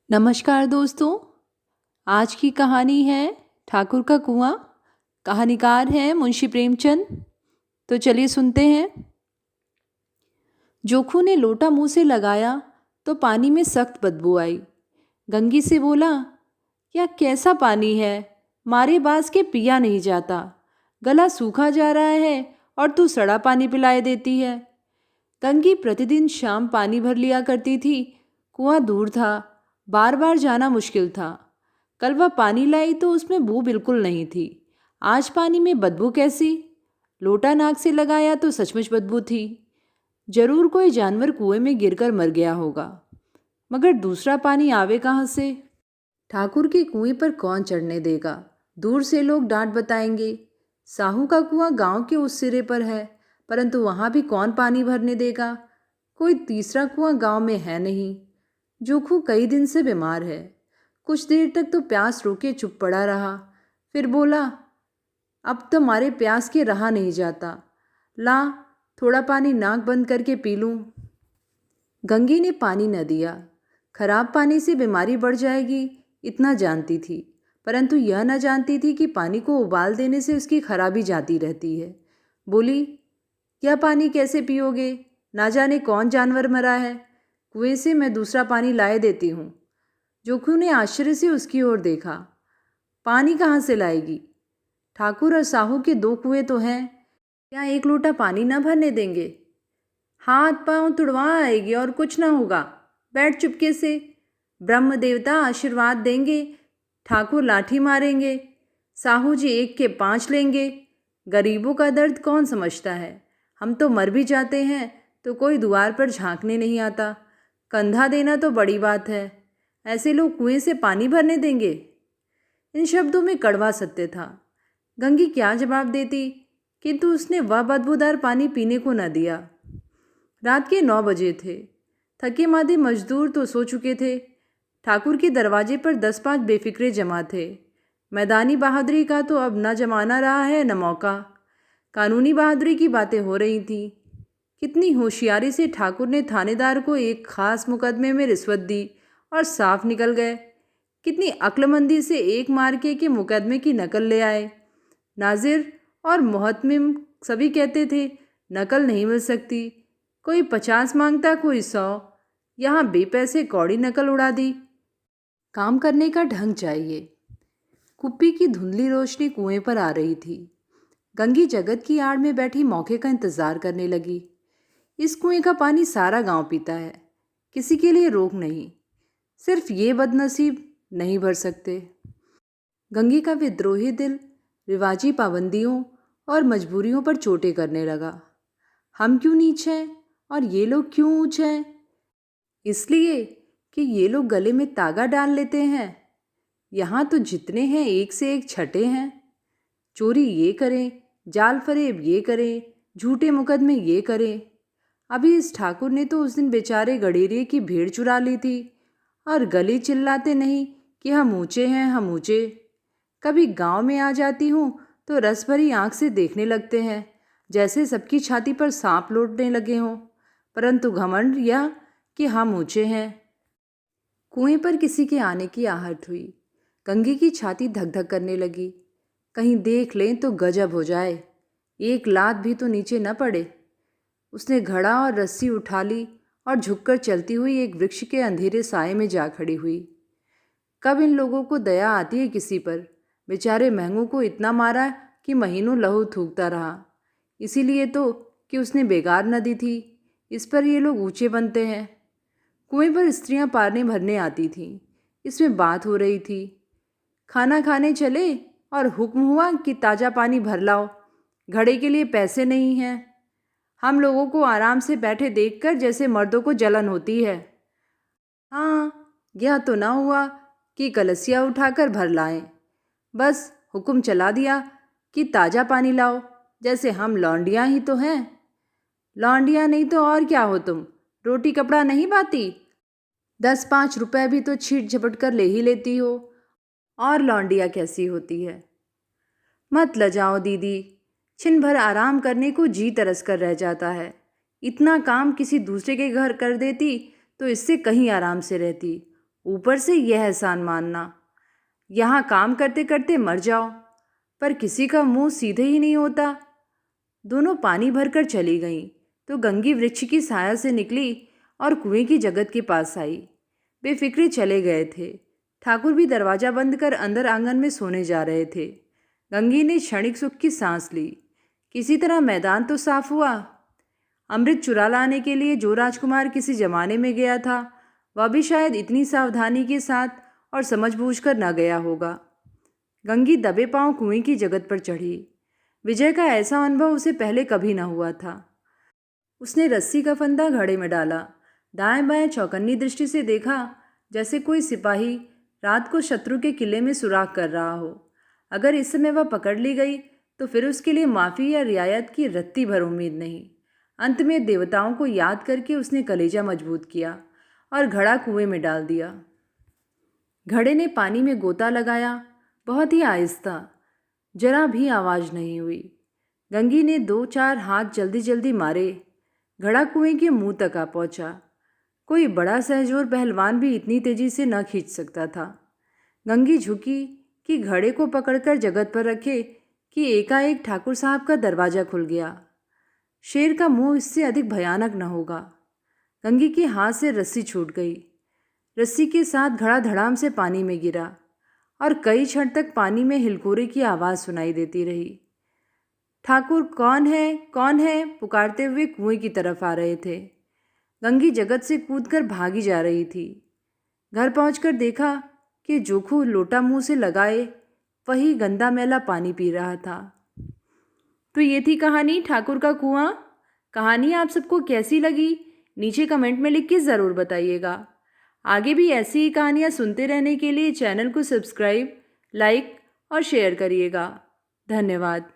नमस्कार दोस्तों। आज की कहानी है ठाकुर का कुआं। कहानीकार हैं मुंशी प्रेमचंद। तो चलिए सुनते हैं। जोखू ने लोटा मुंह से लगाया तो पानी में सख्त बदबू आई। गंगी से बोला, यह कैसा पानी है, मारे बास के पिया नहीं जाता। गला सूखा जा रहा है और तू सड़ा पानी पिलाए देती है। गंगी प्रतिदिन शाम पानी भर लिया करती थी। कुआं दूर था, बार बार जाना मुश्किल था। कल वह पानी लाई तो उसमें बू बिल्कुल नहीं थी। आज पानी में बदबू कैसी? लोटा नाक से लगाया तो सचमुच बदबू थी। जरूर कोई जानवर कुएं में गिरकर मर गया होगा। मगर दूसरा पानी आवे कहाँ से? ठाकुर के कुएं पर कौन चढ़ने देगा? दूर से लोग डांट बताएंगे। साहू का कुआं गांव के उस सिरे पर है, परंतु वहां भी कौन पानी भरने देगा? कोई तीसरा कुआं गांव में है नहीं। जोखू कई दिन से बीमार है। कुछ देर तक तो प्यास रोके चुप पड़ा रहा, फिर बोला, अब तो मारे प्यास के रहा नहीं जाता। ला, थोड़ा पानी नाक बंद करके पी लूं। गंगी ने पानी न दिया। खराब पानी से बीमारी बढ़ जाएगी इतना जानती थी, परंतु यह न जानती थी कि पानी को उबाल देने से उसकी खराबी जाती रहती है। बोली, यह पानी कैसे पियोगे? ना जाने कौन जानवर मरा है। कुएं से मैं दूसरा पानी लाए देती हूँ। जोखू ने आश्चर्य से उसकी ओर देखा। पानी कहाँ से लाएगी? ठाकुर और साहू के दो कुएं तो हैं, क्या एक लोटा पानी न भरने देंगे? हाथ पांव तुड़वा आएगी और कुछ ना होगा। बैठ चुपके से। ब्रह्म देवता आशीर्वाद देंगे। ठाकुर लाठी मारेंगे। साहू जी एक के 5 लेंगे। गरीबों का दर्द कौन समझता है? हम तो मर भी जाते हैं तो कोई द्वार पर झांकने नहीं आता। कंधा देना तो बड़ी बात है। ऐसे लोग कुएं से पानी भरने देंगे? इन शब्दों में कड़वा सत्य था। गंगी क्या जवाब देती, किंतु उसने वह बदबूदार पानी पीने को न दिया। रात के 9 बजे थे। थके मादे मजदूर तो सो चुके थे। ठाकुर के दरवाजे पर 10-5 बेफिक्रे जमा थे। मैदानी बहादुरी का तो अब न जमाना रहा है न मौका। कानूनी बहादुरी की बातें हो रही थीं। कितनी होशियारी से ठाकुर ने थानेदार को एक खास मुकदमे में रिश्वत दी और साफ निकल गए। कितनी अक्लमंदी से एक मार्के के मुकदमे की नकल ले आए। नाजिर और मोहतमिम सभी कहते थे नकल नहीं मिल सकती। कोई 50 मांगता, कोई 100। यहाँ बेपैसे कौड़ी नकल उड़ा दी। काम करने का ढंग चाहिए। कुप्पी की धुंधली रोशनी कुएं पर आ रही थी। गंगी जगत की आड़ में बैठी मौके का इंतजार करने लगी। इस कुएं का पानी सारा गांव पीता है, किसी के लिए रोक नहीं। सिर्फ ये बदनसीब नहीं भर सकते। गंगी का विद्रोही दिल रिवाजी पाबंदियों और मजबूरियों पर चोटें करने लगा। हम क्यों नीच हैं और ये लोग क्यों ऊंच हैं? इसलिए कि ये लोग गले में तागा डाल लेते हैं। यहाँ तो जितने हैं एक से एक छठे हैं। चोरी ये करें, जाल फरेब ये करें, झूठे मुकदमे ये करें। अभी इस ठाकुर ने तो उस दिन बेचारे गडेरिए की भेड़ चुरा ली थी और गले चिल्लाते नहीं कि हम ऊंचे हैं, हम ऊंचे। कभी गांव में आ जाती हूँ तो रस भरी आंख से देखने लगते हैं, जैसे सबकी छाती पर सांप लौटने लगे हों, परंतु घमंड यह कि हम ऊंचे हैं। कुएं पर किसी के आने की आहट हुई। गंगी की छाती धक धक करने लगी। कहीं देख लें तो गजब हो जाए, एक लात भी तो नीचे न पड़े। उसने घड़ा और रस्सी उठा ली और झुककर चलती हुई एक वृक्ष के अंधेरे साये में जा खड़ी हुई। कब इन लोगों को दया आती है किसी पर? बेचारे महंगू को इतना मारा कि महीनों लहू थूकता रहा, इसीलिए तो कि उसने बेगार न दी थी। इस पर ये लोग ऊंचे बनते हैं। कुएं पर स्त्रियां पानी भरने आती थीं। इसमें बात हो रही थी। खाना खाने चले और हुक्म हुआ कि ताज़ा पानी भर लाओ, घड़े के लिए पैसे नहीं हैं। हम लोगों को आराम से बैठे देखकर जैसे मर्दों को जलन होती है। हाँ, यह तो ना हुआ कि कलसिया उठाकर भर लाएं। बस हुक्म चला दिया कि ताज़ा पानी लाओ, जैसे हम लौंडियाँ ही तो हैं। लौंडियाँ नहीं तो और क्या हो तुम? रोटी कपड़ा नहीं पाती? 10-5 रुपए भी तो छीट झपट कर ले ही लेती हो, और लौंडिया कैसी होती है? मत लजाओ दीदी, छिन भर आराम करने को जी तरस कर रह जाता है। इतना काम किसी दूसरे के घर कर देती तो इससे कहीं आराम से रहती। ऊपर से यह एहसान मानना, यहाँ काम करते करते मर जाओ। पर किसी का मुंह सीधे ही नहीं होता। दोनों पानी भरकर चली गईं तो गंगी वृक्ष की साया से निकली और कुएं की जगत के पास आई। बेफिक्रे चले गए थे। ठाकुर भी दरवाजा बंद कर अंदर आंगन में सोने जा रहे थे। गंगी ने क्षणिक सुख की सांस ली। किसी तरह मैदान तो साफ हुआ। अमृत चुरा लाने के लिए जो राजकुमार किसी जमाने में गया था, वह भी शायद इतनी सावधानी के साथ और समझबूझकर न गया होगा। गंगी दबे पांव कुएं की जगत पर चढ़ी। विजय का ऐसा अनुभव उसे पहले कभी न हुआ था। उसने रस्सी का फंदा घड़े में डाला, दाएं बाएं चौकन्नी दृष्टि से देखा, जैसे कोई सिपाही रात को शत्रु के किले में सुराग कर रहा हो। अगर इस समय वह पकड़ ली गई तो फिर उसके लिए माफ़ी या रियायत की रत्ती भर उम्मीद नहीं। अंत में देवताओं को याद करके उसने कलेजा मजबूत किया और घड़ा कुएं में डाल दिया। घड़े ने पानी में गोता लगाया, बहुत ही आहिस्ता, जरा भी आवाज़ नहीं हुई। गंगी ने 2-4 हाथ जल्दी जल्दी मारे। घड़ा कुएं के मुंह तक आ पहुंचा। कोई बड़ा सहजोर पहलवान भी इतनी तेजी से न खींच सकता था। गंगी झुकी कि घड़े को पकड़कर जगत पर रखे कि एकाएक ठाकुर साहब का दरवाज़ा खुल गया। शेर का मुंह इससे अधिक भयानक न होगा। गंगी के हाथ से रस्सी छूट गई। रस्सी के साथ घड़ा धड़ाम से पानी में गिरा और कई क्षण तक पानी में हिलकोरे की आवाज़ सुनाई देती रही। ठाकुर कौन है पुकारते हुए कुएं की तरफ आ रहे थे। गंगी जगत से कूदकर भागी जा रही थी। घर पहुंचकर देखा कि जोखू लोटा मुंह से लगाए वही गंदा मैला पानी पी रहा था। तो ये थी कहानी ठाकुर का कुआं। कहानी आप सबको कैसी लगी नीचे कमेंट में लिख के ज़रूर बताइएगा। आगे भी ऐसी ही कहानियाँ सुनते रहने के लिए चैनल को सब्सक्राइब, लाइक और शेयर करिएगा। धन्यवाद।